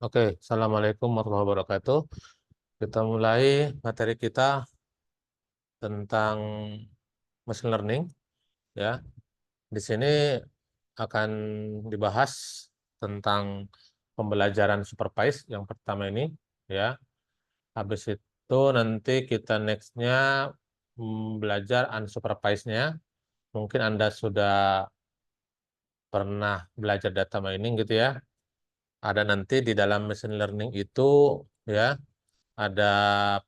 Oke, Assalamualaikum warahmatullahi wabarakatuh. Kita mulai materi kita tentang machine learning, ya. Di sini akan dibahas tentang pembelajaran supervised yang pertama ini, ya. Habis itu nanti kita next-nya belajar unsupervised-nya. Mungkin Anda sudah pernah belajar data mining gitu ya. Ada nanti di dalam machine learning itu, ya, ada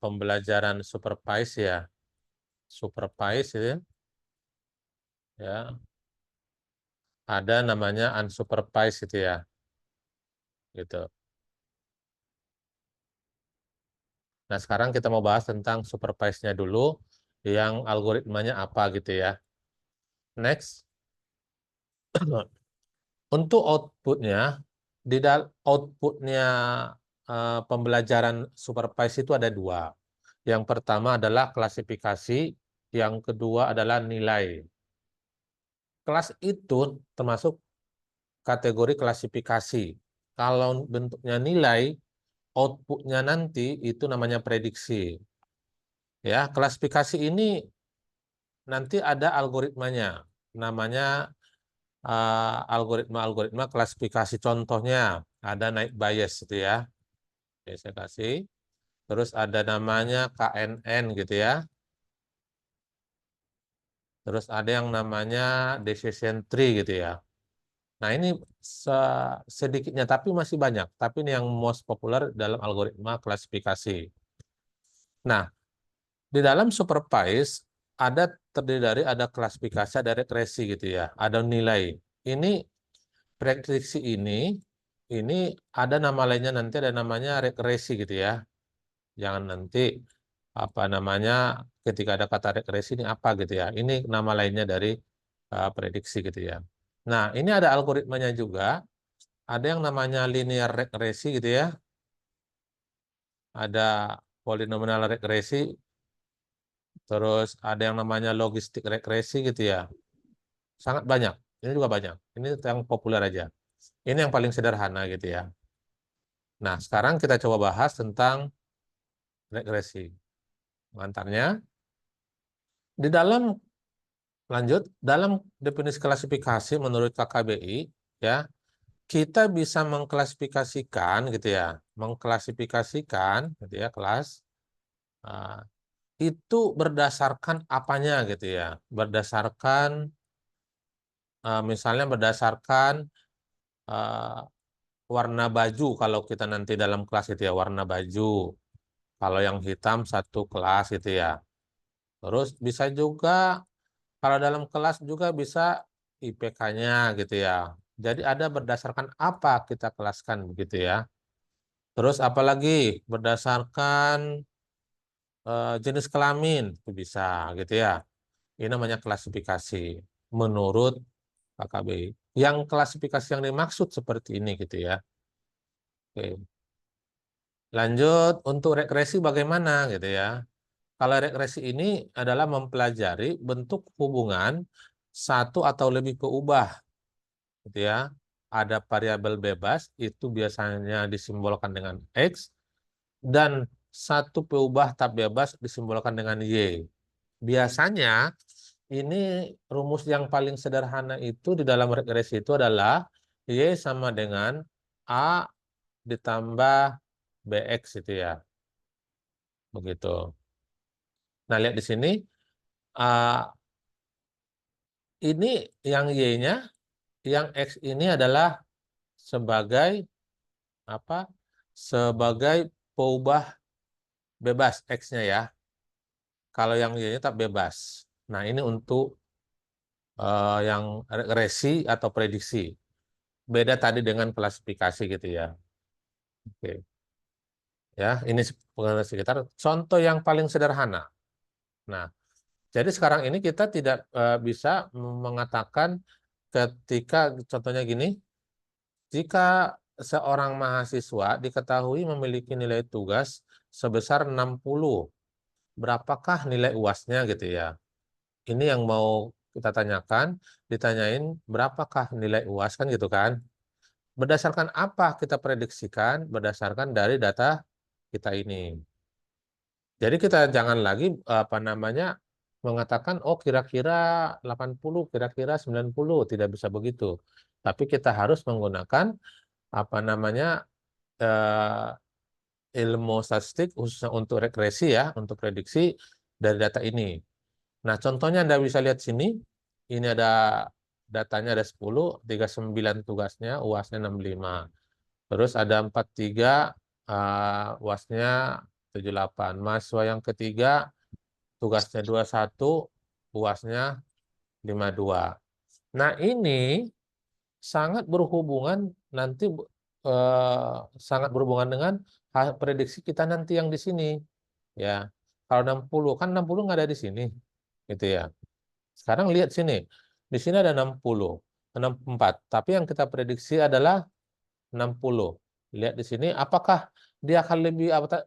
pembelajaran supervise ya, supervise itu ya, ada namanya unsupervised itu ya, gitu. Nah sekarang kita mau bahas tentang supervise-nya dulu, yang algoritmanya apa gitu ya. Next, untuk outputnya, outputnya pembelajaran supervise itu ada dua. Yang pertama adalah klasifikasi, yang kedua adalah nilai. Kelas itu termasuk kategori klasifikasi. Kalau bentuknya nilai, outputnya nanti itu namanya prediksi. Ya, klasifikasi ini nanti ada algoritmanya, namanya algoritma klasifikasi. Contohnya ada naik bias gitu ya. Oke, saya kasih. Terus ada namanya KNN gitu ya. Terus ada yang namanya decision tree gitu ya. Nah, ini sedikitnya tapi masih banyak. Tapi ini yang most populer dalam algoritma klasifikasi. Nah, di dalam supervise terdiri dari ada klasifikasi, ada regresi gitu ya, ada nilai. Ini prediksi ini ada nama lainnya nanti ada namanya regresi gitu ya. Jangan nanti apa namanya ketika ada kata regresi ini apa gitu ya. Ini nama lainnya dari prediksi gitu ya. Nah, ini ada algoritmanya juga. Ada yang namanya linear regresi gitu ya. Ada polinomial regresi. Terus ada yang namanya logistik regresi gitu ya. Sangat banyak. Ini juga banyak. Ini yang populer aja. Ini yang paling sederhana gitu ya. Nah, sekarang kita coba bahas tentang regresi. Pengantarnya, di dalam dalam definisi klasifikasi menurut KKBI, ya, kita bisa mengklasifikasikan gitu ya, mengklasifikasikan gitu ya kelas ah, itu berdasarkan apanya gitu ya, berdasarkan misalnya berdasarkan eh, warna baju kalau kita nanti dalam kelas itu ya warna baju. Kalau yang hitam satu kelas itu ya. Terus bisa juga kalau dalam kelas juga bisa IPK-nya gitu ya. Jadi ada berdasarkan apa kita kelaskan begitu ya. Terus apalagi berdasarkan jenis kelamin itu bisa gitu ya. Ini namanya klasifikasi menurut KKBI. Yang klasifikasi yang dimaksud seperti ini gitu ya. Oke. Lanjut untuk regresi bagaimana gitu ya. Kalau regresi ini adalah mempelajari bentuk hubungan satu atau lebih peubah gitu ya. Ada variabel bebas itu biasanya disimbolkan dengan X dan satu peubah tak bebas disimbolkan dengan Y. Biasanya ini rumus yang paling sederhana itu di dalam regresi itu adalah Y sama dengan A ditambah BX itu ya. Begitu. Nah, lihat di sini. ah, ini yang Y-nya, yang X ini adalah sebagai apa? Sebagai peubah bebas X-nya ya. Kalau yang Y-nya tak bebas. Nah, ini untuk yang regresi atau prediksi. Beda tadi dengan klasifikasi gitu ya. Oke. Ya, ini pengenalan sekitar contoh yang paling sederhana. Nah, jadi sekarang ini kita tidak bisa mengatakan ketika contohnya gini, jika seorang mahasiswa diketahui memiliki nilai tugas sebesar 60, berapakah nilai UAS-nya gitu ya? Ini yang mau kita tanyakan, ditanyain berapakah nilai UAS kan gitu kan? berdasarkan apa kita prediksikan? Berdasarkan dari data kita ini. Jadi kita jangan lagi mengatakan oh kira-kira 80, kira-kira 90, tidak bisa begitu. Tapi kita harus menggunakan eh, ilmu statistik khususnya untuk regresi ya, untuk prediksi dari data ini. Nah, contohnya Anda bisa lihat sini, ini ada datanya ada 10, 39 tugasnya, UASnya 65. Terus ada 43, UASnya 78. Mahasiswa yang ketiga, tugasnya 21, UASnya 52. Nah, ini sangat berhubungan nanti sangat berhubungan dengan prediksi kita nanti yang di sini. Ya, kalau 60, kan 60 nggak ada di sini. Gitu ya. Sekarang lihat sini. Di sini ada 60, 64. Tapi yang kita prediksi adalah 60. Lihat di sini, apakah dia akan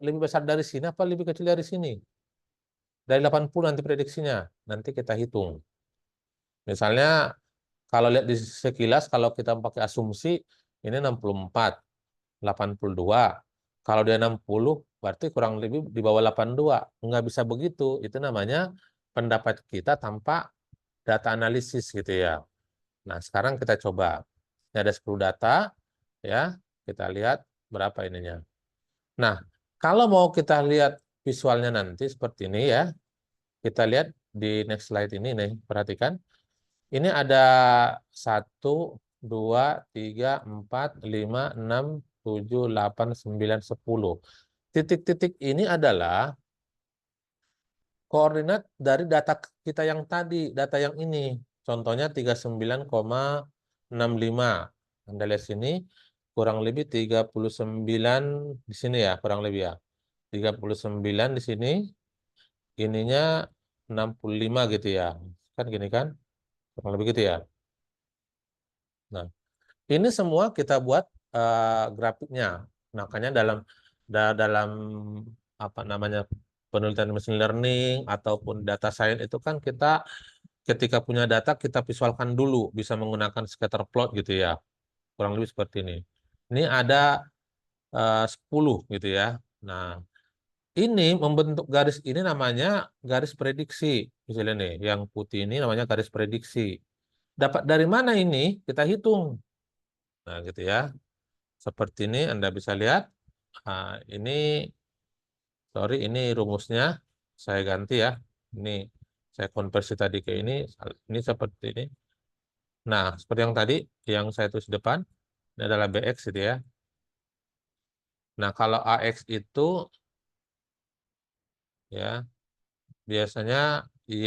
lebih besar dari sini apa lebih kecil dari sini? Dari 80 nanti prediksinya. Nanti kita hitung. Misalnya kalau lihat di sekilas, kalau kita pakai asumsi, ini 64, 82. Kalau dia 60, berarti kurang lebih di bawah 82. Nggak bisa begitu. Itu namanya pendapat kita tanpa data analisis gitu ya. Nah, sekarang kita coba. Ini ada 10 data, ya. Kita lihat berapa ininya. Nah, kalau mau kita lihat visualnya nanti seperti ini ya, kita lihat di next slide ini nih, perhatikan. Ini ada 1, 2, 3, 4, 5, 6, 7, 8, 9, 10. Titik-titik ini adalah koordinat dari data kita yang tadi, data yang ini. Contohnya 39,65. Anda lihat sini, kurang lebih 39 di sini ya, kurang lebih ya. 39 di sini, ininya 65 gitu ya. Kan gini kan? Kurang lebih gitu ya. Nah, ini semua kita buat grafiknya. Makanya dalam apa namanya penelitian machine learning ataupun data science itu kan kita ketika punya data kita visualkan dulu, bisa menggunakan scatter plot gitu ya. Kurang lebih seperti ini. Ini ada 10 gitu ya. Nah, ini membentuk garis ini namanya garis prediksi. Misalnya nih, yang putih ini namanya garis prediksi. Dapat dari mana ini? Kita hitung. Nah, gitu ya. Seperti ini Anda bisa lihat. Ini, sorry, ini rumusnya. Saya ganti ya. Ini saya konversi tadi ke ini. Ini seperti ini. Nah, seperti yang tadi, yang saya tulis di depan, ini adalah BX gitu ya. Nah, kalau AX itu, ya, biasanya Y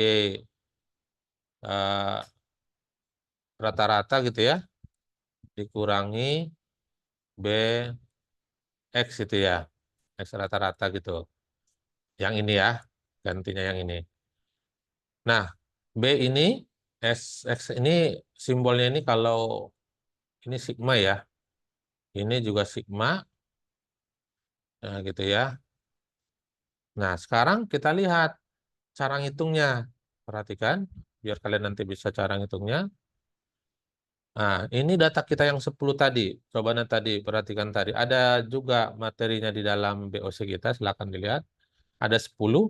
eh, rata-rata gitu ya, dikurangi BX itu ya. X rata-rata gitu. Yang ini ya, gantinya yang ini. Nah, B ini, X ini simbolnya ini kalau ini sigma ya. Ini juga sigma, nah gitu ya. Nah, sekarang kita lihat cara ngitungnya. Perhatikan, biar kalian nanti bisa cara ngitungnya. Nah, ini data kita yang 10 tadi. Coba tadi, perhatikan tadi. Ada juga materinya di dalam BOC kita, silakan dilihat. Ada 10,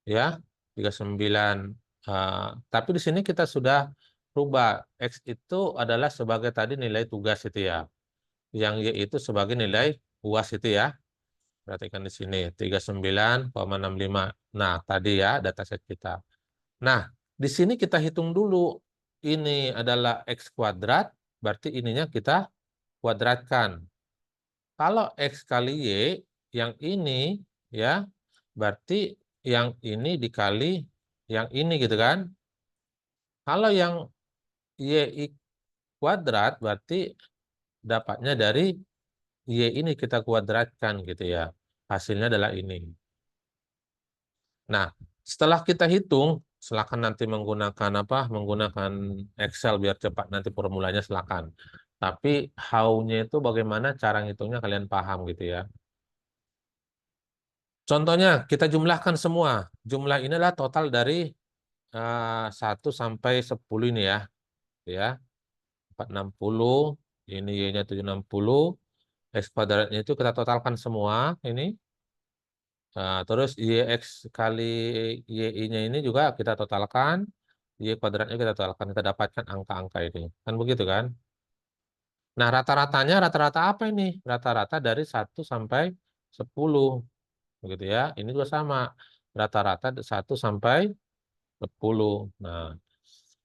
ya, 39. Tapi di sini kita sudah rubah. X itu adalah sebagai tadi nilai tugas itu ya. Yang Y itu sebagai nilai UAS itu ya. Perhatikan di sini 39,65. Nah, tadi ya dataset kita. Nah, di sini kita hitung dulu. Ini adalah X kuadrat, berarti ininya kita kuadratkan. Kalau X kali Y, yang ini ya, berarti yang ini dikali yang ini gitu kan. Kalau yang Y kuadrat, berarti dapatnya dari Y ini kita kuadratkan gitu ya. Hasilnya adalah ini. Nah, setelah kita hitung, silakan nanti menggunakan apa? Menggunakan Excel biar cepat nanti formulanya silakan. Tapi how-nya itu bagaimana cara ngitungnya kalian paham gitu ya. Contohnya kita jumlahkan semua. Jumlah ini adalah total dari 1 sampai 10 ini ya. Ya. 460, Ini Y-nya 760. X kuadratnya itu kita totalkan semua ini. Nah, terus YX kali YI-nya ini juga kita totalkan. Y kuadratnya kita totalkan. Kita dapatkan angka-angka ini. Kan begitu kan? Nah, rata-ratanya rata-rata apa ini? Rata-rata dari 1 sampai 10. Begitu ya. Ini juga sama. Rata-rata 1 sampai 10. Nah,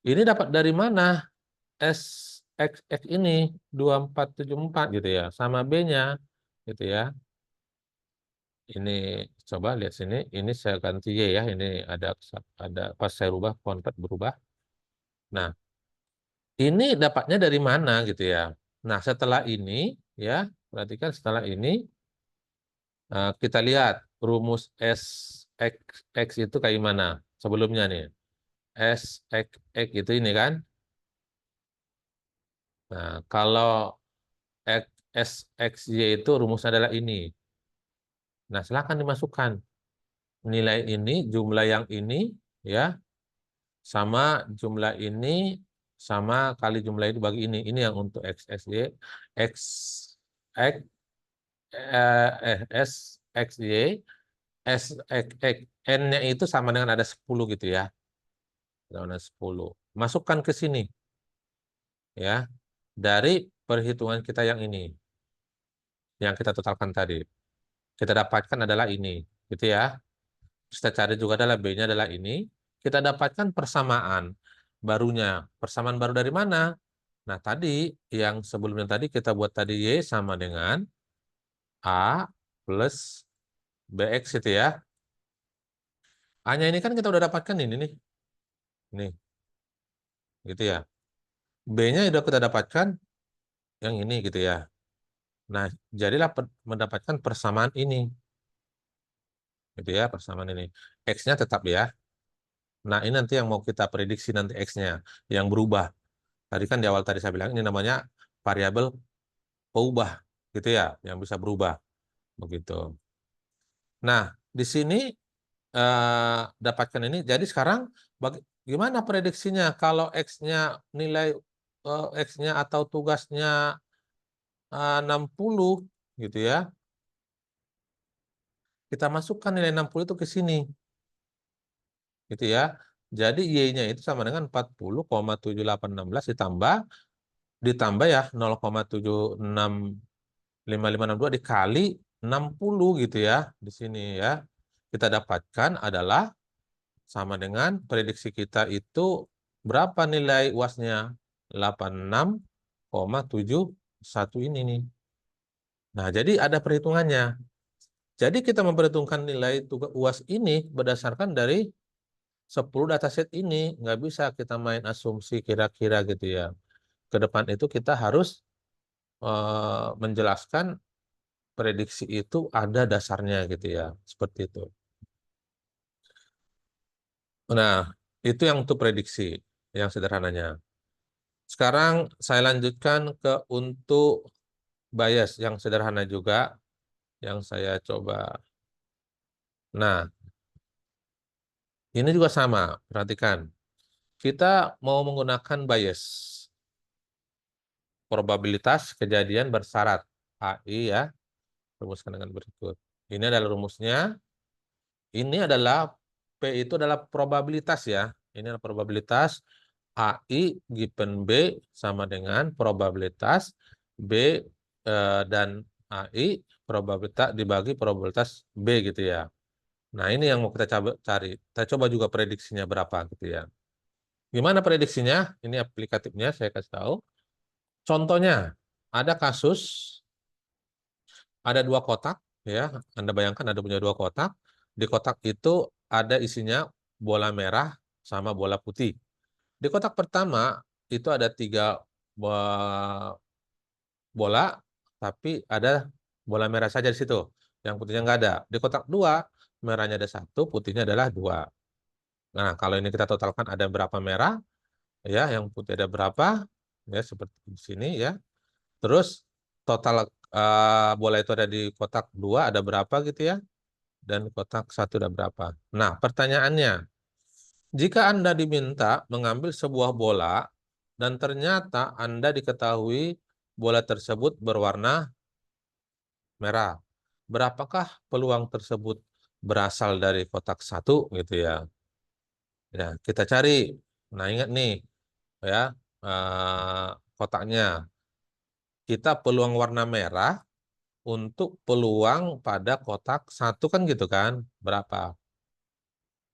ini dapat dari mana? S X ini 2474 gitu ya. Sama B-nya gitu ya. Ini coba lihat sini. Ini saya ganti Y ya. Ini ada pas saya rubah convert berubah. Nah, ini dapatnya dari mana gitu ya. Nah, setelah ini ya, perhatikan setelah ini kita lihat rumus S X, X itu kayak mana sebelumnya nih. S X, X itu ini kan. Nah, kalau X, S X Y itu rumusnya adalah ini. Nah, silakan dimasukkan nilai ini, jumlah yang ini ya, sama jumlah ini sama kali jumlah itu bagi ini. Ini yang untuk X, X, Y, X, X, S, X, Y, S, X, X, N-nya itu sama dengan ada 10 gitu ya. Ada 10. Masukkan ke sini ya. Dari perhitungan kita yang ini. Yang kita totalkan tadi. Kita dapatkan adalah ini. Gitu ya. Terus kita cari juga adalah B-nya adalah ini. Kita dapatkan persamaan barunya. Persamaan baru dari mana? Nah, tadi yang sebelumnya tadi kita buat tadi Y sama dengan A plus BX itu ya. A-nya ini kan kita udah dapatkan ini nih. Nih, gitu ya. B-nya udah kita dapatkan yang ini gitu ya. Nah, jadilah mendapatkan persamaan ini. Gitu ya, persamaan ini. X-nya tetap ya. Nah, ini nanti yang mau kita prediksi nanti X-nya. Yang berubah. Tadi kan di awal tadi saya bilang ini namanya variabel peubah. Gitu ya, yang bisa berubah. Begitu. Nah, di sini dapatkan ini. Jadi sekarang gimana prediksinya kalau X-nya nilai X-nya atau tugasnya 60 gitu ya. Kita masukkan nilai 60 itu ke sini. Gitu ya. Jadi Y-nya itu sama dengan 40,7816 ditambah ya 0,765562 dikali 60 gitu ya di sini ya. Kita dapatkan adalah sama dengan prediksi kita itu berapa nilai UAS-nya? 86,71 ini nih. Nah, jadi ada perhitungannya. Jadi kita memperhitungkan nilai tugas UAS ini berdasarkan dari 10 dataset ini. Nggak bisa kita main asumsi kira-kira gitu ya. Ke depan itu kita harus menjelaskan prediksi itu ada dasarnya gitu ya. Seperti itu. Nah, itu yang untuk prediksi yang sederhananya. Sekarang saya lanjutkan ke untuk bias yang sederhana juga yang saya coba. Nah, ini juga sama, perhatikan. Kita mau menggunakan bias, probabilitas kejadian bersyarat, AI ya, rumuskan dengan berikut. Ini adalah rumusnya, ini adalah P itu adalah probabilitas ya, ini adalah probabilitas AI given B sama dengan probabilitas B dan AI probabilitas dibagi probabilitas B gitu ya. Nah, ini yang mau kita cari. Kita coba juga prediksinya berapa gitu ya. Gimana prediksinya? Ini aplikatifnya saya kasih tahu. Contohnya, ada kasus, ada 2 kotak, ya. Anda bayangkan ada punya 2 kotak. Di kotak itu ada isinya bola merah sama bola putih. Di kotak pertama itu ada 3 bola, tapi ada bola merah saja di situ. Yang putihnya nggak ada. Di kotak 2, merahnya ada 1, putihnya adalah 2. Nah, kalau ini kita totalkan ada berapa merah, ya, yang putih ada berapa, ya, seperti di sini, ya. Terus total bola itu ada di kotak 2 ada berapa gitu ya, dan kotak 1 ada berapa. Nah, pertanyaannya, jika Anda diminta mengambil sebuah bola dan ternyata Anda diketahui bola tersebut berwarna merah. Berapakah peluang tersebut berasal dari kotak 1 gitu ya. Ya, kita cari. Nah, ingat nih ya, kotaknya. Kita peluang warna merah untuk peluang pada kotak 1 kan gitu kan. Berapa?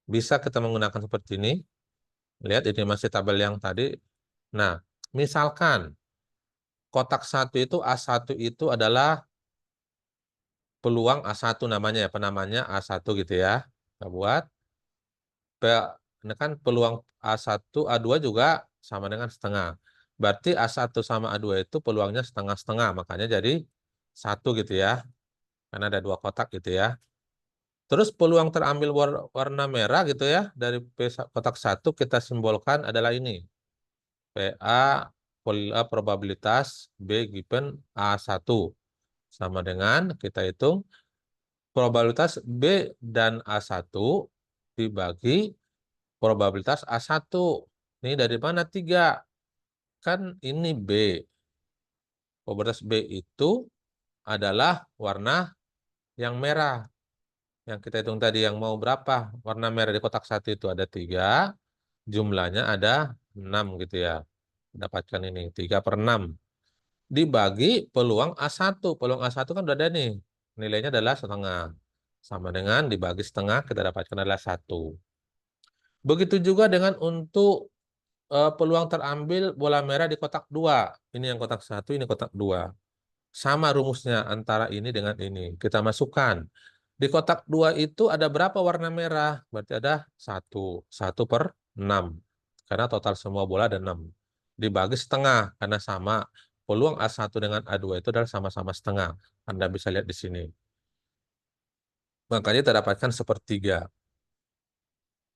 Bisa kita menggunakan seperti ini. Lihat ini masih tabel yang tadi. Nah, misalkan kotak 1 itu A1 itu adalah peluang A1 namanya ya, penamanya A1 gitu ya. Kita buat. Ini kan peluang A1, A2 juga sama dengan setengah. Berarti A1 sama A2 itu peluangnya setengah-setengah. Makanya jadi 1 gitu ya. Karena ada 2 kotak gitu ya. Terus peluang terambil warna merah gitu ya. Dari kotak 1 kita simbolkan adalah ini. PA probabilitas B given A1. Sama dengan kita hitung probabilitas B dan A1 dibagi probabilitas A1. Ini dari mana 3? Kan ini B. Probabilitas B itu adalah warna yang merah. Yang kita hitung tadi yang mau berapa? Warna merah di kotak 1 itu ada 3. Jumlahnya ada 6 gitu ya. Dapatkan ini 3/6. Dibagi peluang A1. Peluang A1 kan udah ada nih. Nilainya adalah setengah. Sama dengan dibagi setengah kita dapatkan adalah 1. Begitu juga dengan untuk peluang terambil bola merah di kotak 2. Ini yang kotak 1, ini kotak 2. Sama rumusnya antara ini dengan ini. Kita masukkan. Di kotak 2 itu ada berapa warna merah? Berarti ada 1. 1/6. Karena total semua bola ada 6. Dibagi setengah. Karena sama. Peluang A1 dengan A2 itu adalah sama-sama setengah. Anda bisa lihat di sini. Makanya kita dapatkan sepertiga.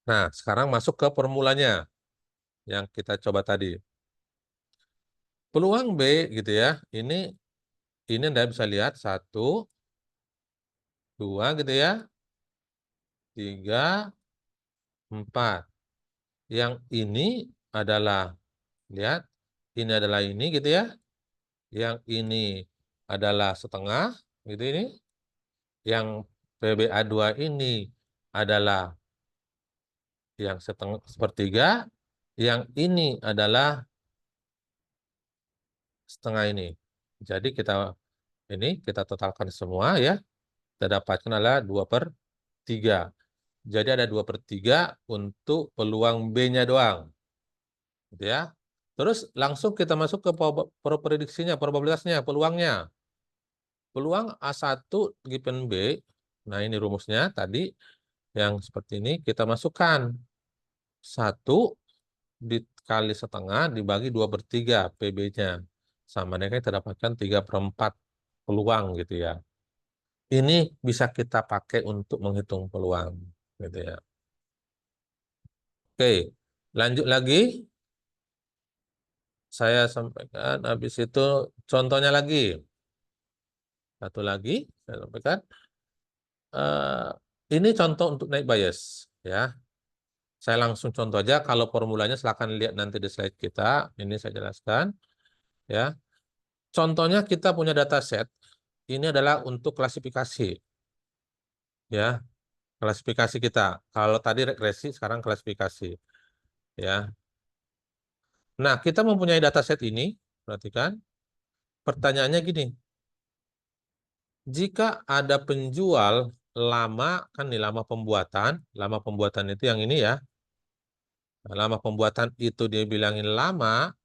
Nah, sekarang masuk ke formulanya. Yang kita coba tadi. Peluang B gitu ya. Ini Anda bisa lihat 1, 2 gitu ya. 3, 4. Yang ini adalah, lihat, ini adalah ini gitu ya. Yang ini adalah setengah gitu ini. Yang PBA2 ini adalah yang setengah sepertiga. Yang ini adalah setengah ini. Jadi kita totalkan semua ya. Kita dapatkan adalah 2/3. Jadi ada 2/3 untuk peluang B-nya doang. Gitu ya. Terus langsung kita masuk ke prediksinya, probabilitasnya, peluangnya. Peluang A1 given B, nah ini rumusnya tadi, yang seperti ini kita masukkan. 1 dikali setengah dibagi 2/3 PB-nya. Sama dengan kita dapatkan 3/4 peluang gitu ya. Ini bisa kita pakai untuk menghitung peluang. Gitu ya. Oke, lanjut lagi. Saya sampaikan, habis itu contohnya lagi. Satu lagi, saya sampaikan. Ini contoh untuk naik bias. Ya. Saya langsung contoh aja, kalau formulanya silahkan lihat nanti di slide kita. Ini saya jelaskan. Ya. Contohnya kita punya dataset. Ini adalah untuk klasifikasi. Ya, klasifikasi kita. Kalau tadi regresi, sekarang klasifikasi. Ya. Nah, kita mempunyai dataset ini. Perhatikan. Pertanyaannya gini. Jika ada penjual lama, kan nih lama pembuatan itu yang ini ya. Nah, lama pembuatan itu dia bilangin lama,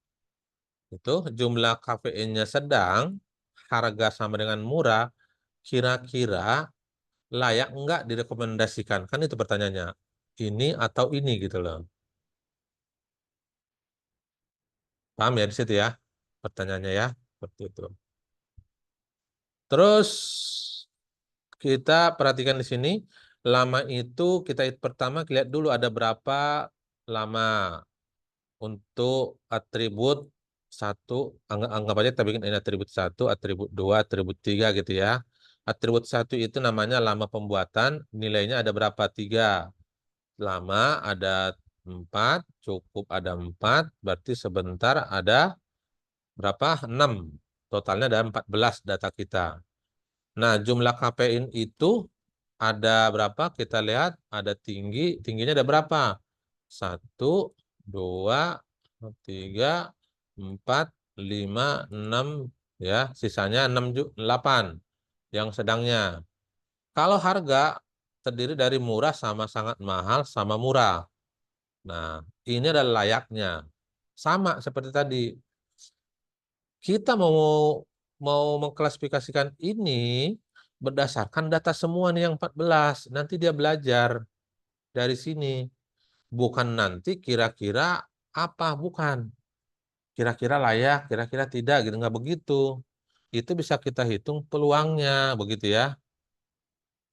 itu jumlah KPI-nya sedang, harga sama dengan murah, kira-kira layak enggak direkomendasikan? Kan itu pertanyaannya. Ini atau ini gitu loh. Paham ya di situ ya? Pertanyaannya ya, seperti itu. Terus kita perhatikan di sini, lama itu kita pertama lihat dulu ada berapa lama untuk atribut 1, anggap aja kita bikin ini atribut 1, atribut 2, atribut 3 gitu ya. Atribut 1 itu namanya lama pembuatan, nilainya ada berapa? 3. Lama ada 4, cukup ada 4, berarti sebentar ada berapa? 6. Totalnya ada 14 data kita. Nah, jumlah KPI itu ada berapa? Kita lihat ada tingginya ada berapa? 1, 2, 3, 4, 5, 6, ya, sisanya 6, 8 yang sedangnya. Kalau harga terdiri dari murah sama sangat mahal sama murah. Nah, ini adalah layaknya. Sama seperti tadi. Kita mau mengklasifikasikan ini berdasarkan data semua nih yang 14. Nanti dia belajar dari sini. Bukan nanti kira-kira apa, bukan. Kira-kira layak, kira-kira tidak, gitu. Nggak begitu. Itu bisa kita hitung peluangnya, begitu ya.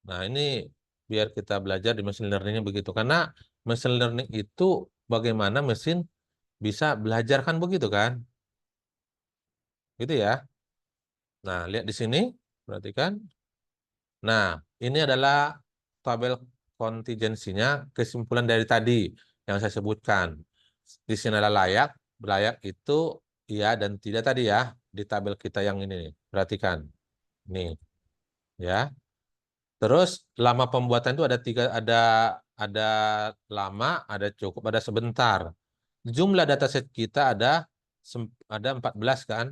Nah, ini biar kita belajar di machine learningnya begitu. Karena machine learning itu bagaimana mesin bisa belajar kan begitu kan? Gitu ya. Nah, lihat di sini, perhatikan. Nah, ini adalah tabel kontingensinya, kesimpulan dari tadi yang saya sebutkan. Di sini adalah layak, layak itu iya dan tidak tadi ya, di tabel kita yang ini. Perhatikan, nih ya. Terus lama pembuatan itu ada ada lama, ada cukup, ada sebentar. Jumlah dataset kita ada 14 kan?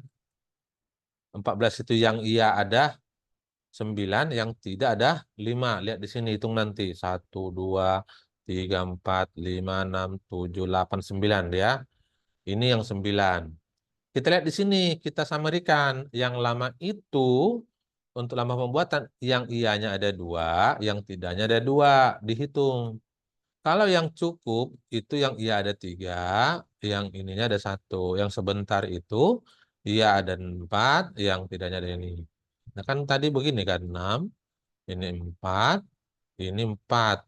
14 itu yang iya ada 9, yang tidak ada 5. Lihat di sini, hitung nanti. 1, 2, 3, 4, 5, 6, 7, 8, 9 ya. Ini yang 9. Kita lihat di sini, kita samarikan. Yang lama itu, untuk lama pembuatan, yang iyanya ada 2, yang tidaknya ada 2. Dihitung. Kalau yang cukup, itu yang iya ada 3, yang ininya ada 1. Yang sebentar itu, iya ada 4, yang tidaknya ada ini. Nah kan tadi begini kan, 6, ini 4, ini 4.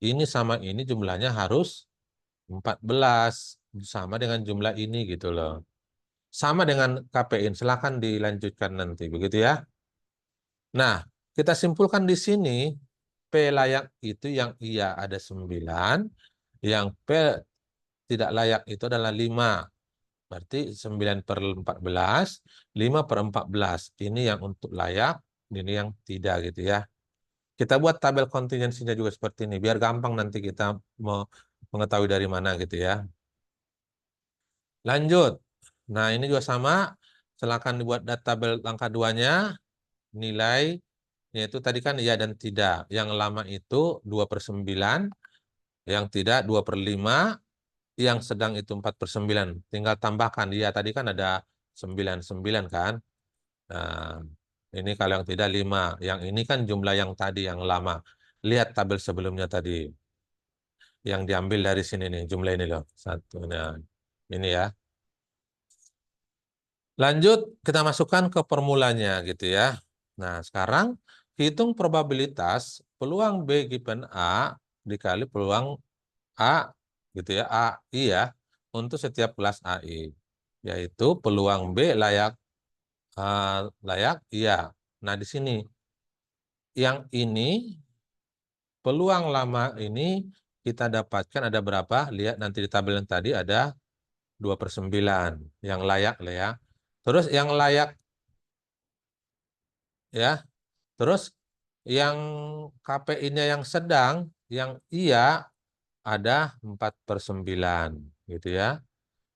Ini sama ini jumlahnya harus 14. Sama dengan jumlah ini gitu loh. Sama dengan KPI, silakan dilanjutkan nanti, begitu ya. Nah, kita simpulkan di sini, P layak itu yang iya ada 9, yang P tidak layak itu adalah 5. Berarti 9 per 14, 5 per 14. Ini yang untuk layak, ini yang tidak gitu ya. Kita buat tabel kontingensinya juga seperti ini, biar gampang nanti kita mau mengetahui dari mana gitu ya. Lanjut. Nah, ini juga sama. Silakan dibuat tabel angka 2-nya. Nilai, yaitu tadi kan iya dan tidak. Yang lama itu 2/9, yang tidak 2/5, yang sedang itu 4/9. Tinggal tambahkan, iya tadi kan ada 9 kan. Nah, ini kalau yang tidak 5. Yang ini kan jumlah yang tadi, yang lama. Lihat tabel sebelumnya tadi. Yang diambil dari sini nih, jumlah ini loh. Satu, nah, ini ya. Lanjut, kita masukkan ke formulanya gitu ya. Nah, sekarang hitung probabilitas peluang B given A dikali peluang A gitu ya, AI ya, untuk setiap kelas AI. Yaitu peluang B layak layak iya. Nah, di sini yang ini peluang lama ini kita dapatkan ada berapa? Lihat nanti di tabel yang tadi ada 2/9 yang layak lah ya. Terus yang layak ya. Terus yang KPI-nya yang sedang, yang iya ada 4/9 gitu ya.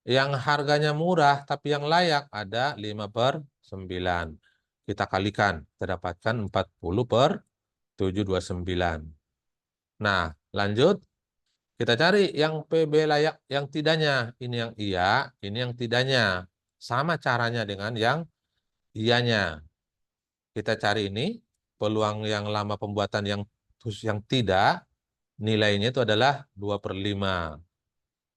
Yang harganya murah tapi yang layak ada 5/9. Kita kalikan, kita dapatkan 40/729. Nah, lanjut. Kita cari yang PB layak, yang tidaknya. Ini yang iya, ini yang tidaknya. Sama caranya dengan yang iyanya. Kita cari ini, peluang yang lama pembuatan yang tidak, nilainya itu adalah 2/5.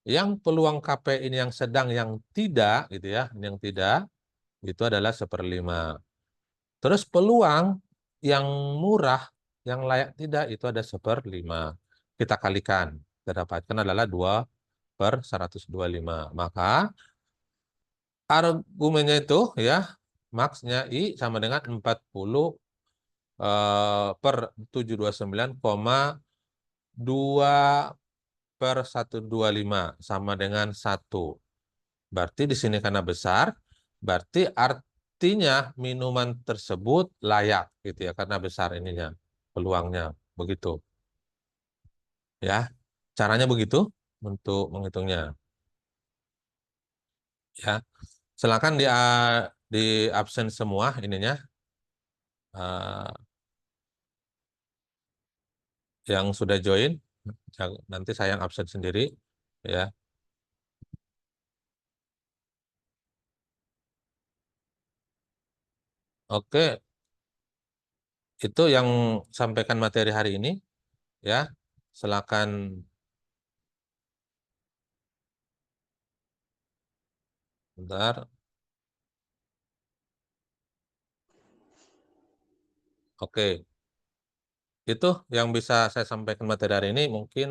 Yang peluang KP ini yang sedang, yang tidak, gitu ya, yang tidak, itu adalah 1/5. Terus peluang yang murah, yang layak tidak, itu ada 1/5. Kita kalikan, kita dapatkan adalah 2/125. Maka argumennya itu ya, maksnya I sama dengan 40 per 729,2/125 sama dengan 1. Berarti di sini karena besar, berarti pastinya minuman tersebut layak gitu ya, karena besar ininya peluangnya begitu ya. Caranya begitu untuk menghitungnya ya. Silakan di absen semua ininya, yang sudah join, nanti saya yang absen sendiri ya. Oke, itu yang sampaikan materi hari ini ya. Silakan. Bentar. Oke, itu yang bisa saya sampaikan materi hari ini. Mungkin